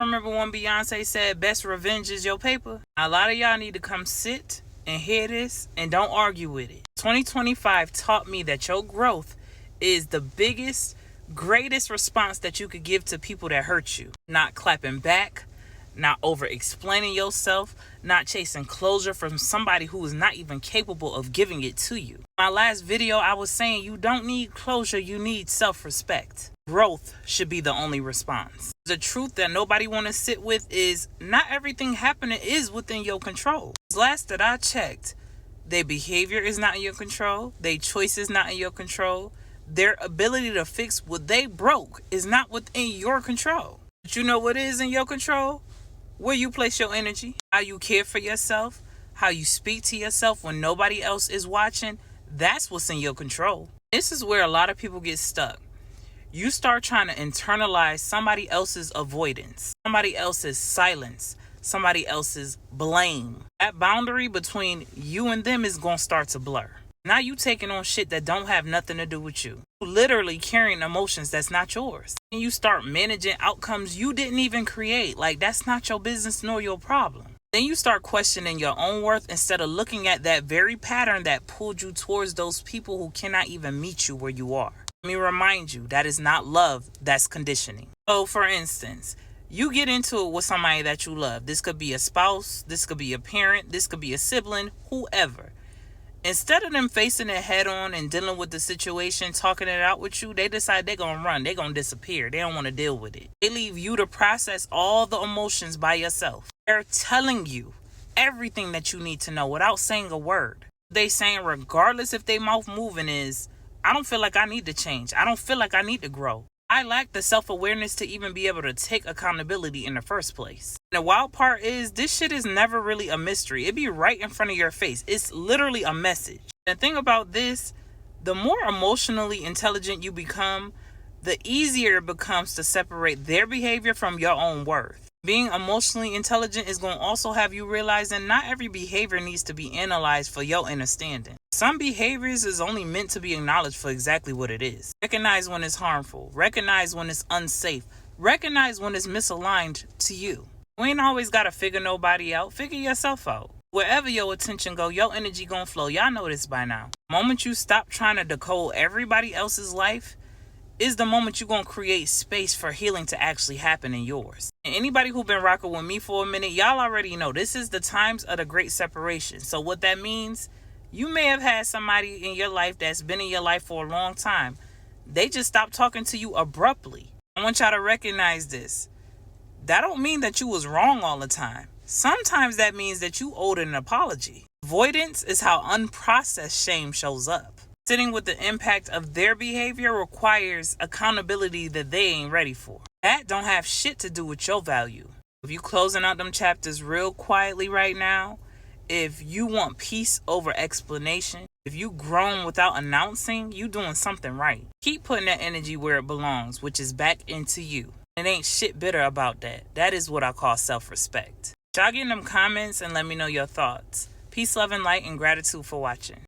Remember when Beyonce said best revenge is your paper? A lot of y'all need to come sit and hear this and don't argue with it. 2025 taught me that your growth is the biggest, greatest response that you could give to people that hurt you. Not clapping back, not over explaining yourself, not chasing closure from somebody who is not even capable of giving it to you. My last video, I was saying you don't need closure, you need self-respect. Growth should be the only response. The truth that nobody want to sit with is not everything happening is within your control. Last that I checked, their behavior is not in your control, their choice is not in your control, their ability to fix what they broke is not within your control. But you know what is in your control? Where you place your energy, how you care for yourself, how you speak to yourself when nobody else is watching, that's what's in your control. This is where a lot of people get stuck. You start trying to internalize somebody else's avoidance, somebody else's silence, somebody else's blame. That boundary between you and them is going to start to blur. Now you taking on shit that don't have nothing to do with you. Literally carrying emotions that's not yours. And you start managing outcomes you didn't even create. Like, that's not your business nor your problem. Then you start questioning your own worth instead of looking at that very pattern that pulled you towards those people who cannot even meet you where you are. Let me remind you, that is not love, that's conditioning. So for instance, you get into it with somebody that you love. This could be a spouse, this could be a parent, this could be a sibling, whoever. Instead of them facing it head on and dealing with the situation, talking it out with you, they decide they're going to run. They're going to disappear. They don't want to deal with it. They leave you to process all the emotions by yourself. They're telling you everything that you need to know without saying a word. They saying regardless if they mouth moving is, I don't feel like I need to change. I don't feel like I need to grow. I lack the self-awareness to even be able to take accountability in the first place. And the wild part is this shit is never really a mystery. It be right in front of your face. It's literally a message. And the thing about this, the more emotionally intelligent you become, the easier it becomes to separate their behavior from your own worth. Being emotionally intelligent is going to also have you realizing not every behavior needs to be analyzed for your understanding. Some behaviors is only meant to be acknowledged for exactly what it is. Recognize when it's harmful. Recognize when it's unsafe. Recognize when it's misaligned to you. You ain't always got to figure nobody out. Figure yourself out. Wherever your attention go, your energy gonna flow. Y'all know this by now. The moment you stop trying to decode everybody else's life is the moment you're going to create space for healing to actually happen in yours. And anybody who been rocking with me for a minute, y'all already know this is the times of the great separation. So what that means, you may have had somebody in your life that's been in your life for a long time. They just stopped talking to you abruptly. I want y'all to recognize this. That don't mean that you was wrong all the time. Sometimes that means that you owed an apology. Avoidance is how unprocessed shame shows up. Sitting with the impact of their behavior requires accountability that they ain't ready for. That don't have shit to do with your value. If you closing out them chapters real quietly right now, if you want peace over explanation, if you grown without announcing, you doing something right. Keep putting that energy where it belongs, which is back into you. It ain't shit bitter about that. That is what I call self-respect. Y'all get in them comments and let me know your thoughts. Peace, love, and light, and gratitude for watching.